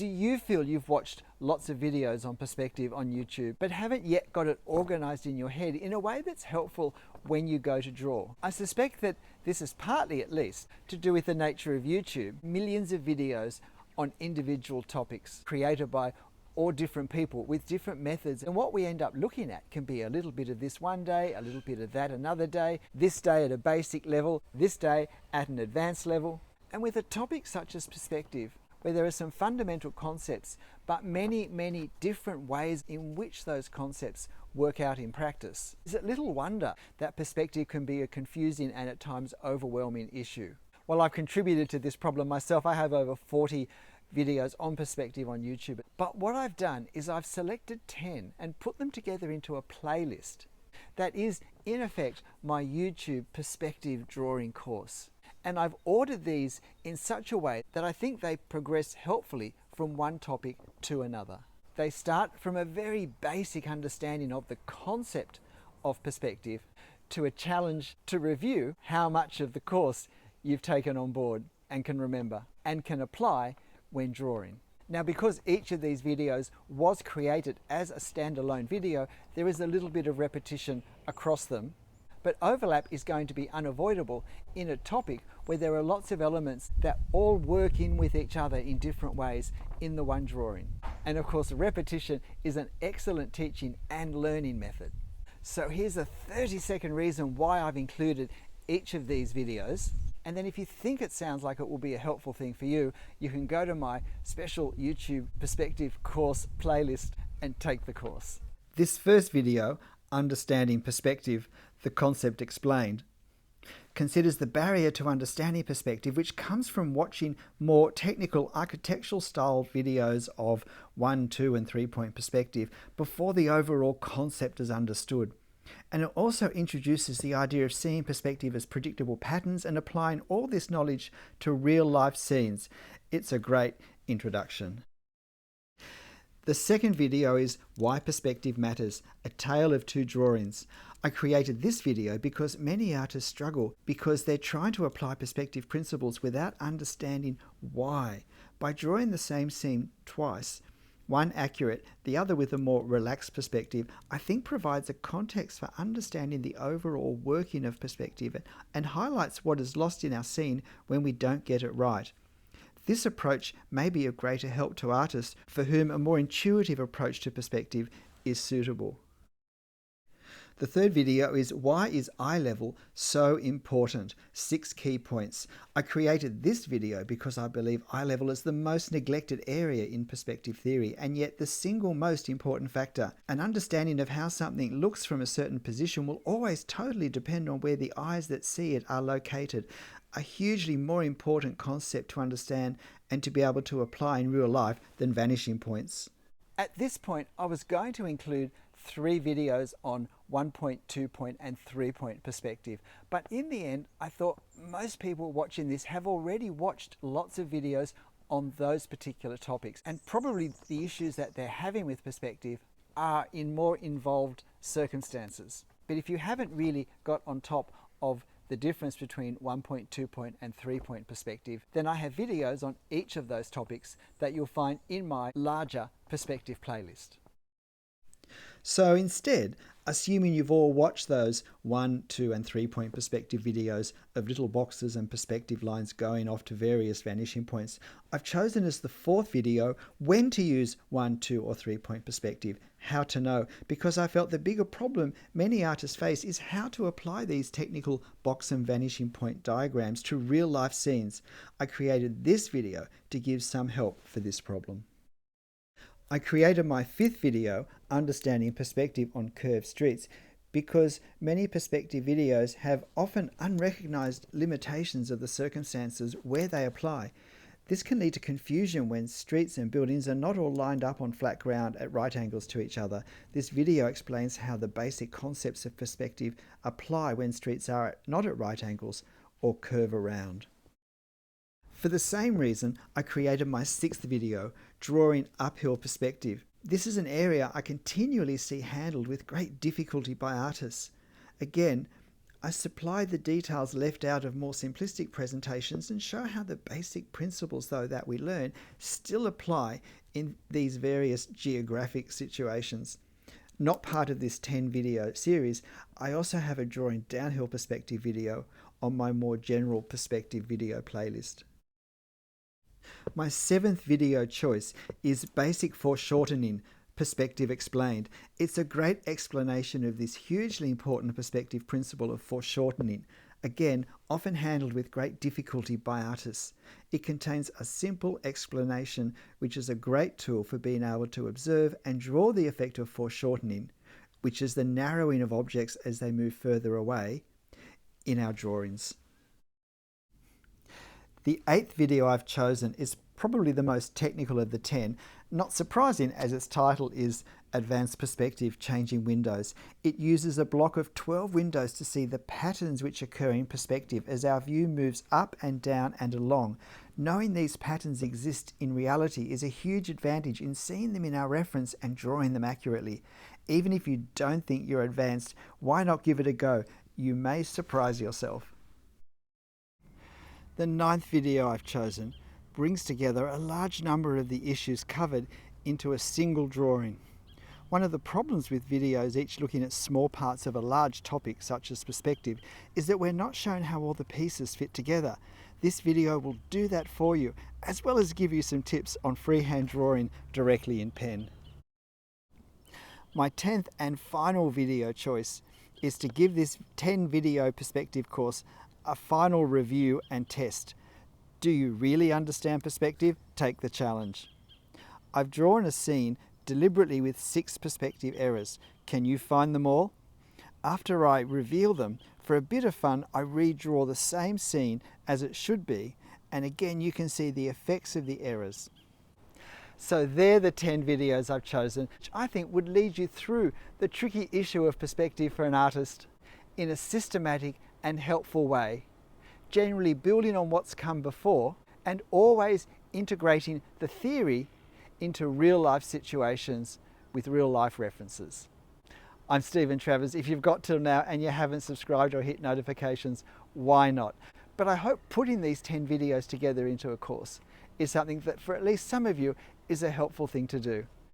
Do you feel you've watched lots of videos on perspective on YouTube, but haven't yet got it organized in your head in a way that's helpful when you go to draw? I suspect that this is partly, at least, to do with the nature of YouTube. Millions of videos on individual topics created by all different people with different methods, and what we end up looking at can be a little bit of this one day, a little bit of that another day, this day at a basic level, this day at an advanced level. And with a topic such as perspective, where there are some fundamental concepts, but many different ways in which those concepts work out in practice, is it little wonder that perspective can be a confusing and at times overwhelming issue. Well, I've contributed to this problem myself. I have over 40 videos on perspective on YouTube, but what I've done is I've selected 10 and put them together into a playlist that is, in effect, my YouTube perspective drawing course. And I've ordered these in such a way that I think they progress helpfully from one topic to another. They start from a very basic understanding of the concept of perspective to a challenge to review how much of the course you've taken on board and can remember and can apply when drawing. Now, because each of these videos was created as a standalone video, there is a little bit of repetition across them, but overlap is going to be unavoidable in a topic where there are lots of elements that all work in with each other in different ways in the one drawing. And of course, repetition is an excellent teaching and learning method. So here's a 30-second reason why I've included each of these videos. And then if you think it sounds like it will be a helpful thing for you, you can go to my special YouTube perspective course playlist and take the course. This first video, Understanding Perspective, the Concept Explained, considers the barrier to understanding perspective which comes from watching more technical architectural style videos of 1, 2 and 3 point perspective before the overall concept is understood. And it also introduces the idea of seeing perspective as predictable patterns and applying all this knowledge to real life scenes. It's a great introduction. The second video is Why Perspective Matters, a tale of two drawings. I created this video because many artists struggle because they're trying to apply perspective principles without understanding why. By drawing the same scene twice, one accurate, the other with a more relaxed perspective, I think provides a context for understanding the overall working of perspective and highlights what is lost in our scene when we don't get it right. This approach may be of greater help to artists for whom a more intuitive approach to perspective is suitable. The third video is Why is Eye Level so important? 6 key points. I created this video because I believe eye level is the most neglected area in perspective theory, and yet the single most important factor. An understanding of how something looks from a certain position will always totally depend on where the eyes that see it are located. A hugely more important concept to understand and to be able to apply in real life than vanishing points. At this point, I was going to include 3 videos on 1 point, 2 point and 3 point perspective. But in the end, I thought most people watching this have already watched lots of videos on those particular topics, and probably the issues that they're having with perspective are in more involved circumstances. But if you haven't really got on top of the difference between 1 point, 2 point and 3 point perspective, then I have videos on each of those topics that you'll find in my larger perspective playlist. So instead, assuming you've all watched those 1, 2 and 3 point perspective videos of little boxes and perspective lines going off to various vanishing points, I've chosen as the 4th video when to use 1, 2 or 3 point perspective, how to know, because I felt the bigger problem many artists face is how to apply these technical box and vanishing point diagrams to real life scenes. I created this video to give some help for this problem. I created my 5th video, Understanding Perspective on Curved Streets, because many perspective videos have often unrecognized limitations of the circumstances where they apply. This can lead to confusion when streets and buildings are not all lined up on flat ground at right angles to each other. This video explains how the basic concepts of perspective apply when streets are not at right angles or curve around. For the same reason, I created my 6th video, Drawing Uphill Perspective. This is an area I continually see handled with great difficulty by artists. Again, I supply the details left out of more simplistic presentations and show how the basic principles, though, that we learn still apply in these various geographic situations. Not part of this 10 video series, I also have a drawing downhill perspective video on my more general perspective video playlist. My 7th video choice is Basic Foreshortening, Perspective Explained. It's a great explanation of this hugely important perspective principle of foreshortening, again, often handled with great difficulty by artists. It contains a simple explanation which is a great tool for being able to observe and draw the effect of foreshortening, which is the narrowing of objects as they move further away in our drawings. The 8th video I've chosen is probably the most technical of the 10, not surprising as its title is Advanced Perspective Changing Windows. It uses a block of 12 windows to see the patterns which occur in perspective as our view moves up and down and along. Knowing these patterns exist in reality is a huge advantage in seeing them in our reference and drawing them accurately. Even if you don't think you're advanced, why not give it a go? You may surprise yourself. The 9th video I've chosen brings together a large number of the issues covered into a single drawing. One of the problems with videos each looking at small parts of a large topic such as perspective is that we're not shown how all the pieces fit together. This video will do that for you, as well as give you some tips on freehand drawing directly in pen. My 10th and final video choice is to give this 10 video perspective course a final review and test. Do you really understand perspective? Take the challenge. I've drawn a scene deliberately with 6 perspective errors. Can you find them all? After I reveal them, for a bit of fun, I redraw the same scene as it should be, and again you can see the effects of the errors. So they're the 10 videos I've chosen, which I think would lead you through the tricky issue of perspective for an artist in a systematic and helpful way, generally building on what's come before and always integrating the theory into real life situations with real life references. I'm Stephen Travers. If you've got till now and you haven't subscribed or hit notifications, why not? But I hope putting these 10 videos together into a course is something that for at least some of you is a helpful thing to do.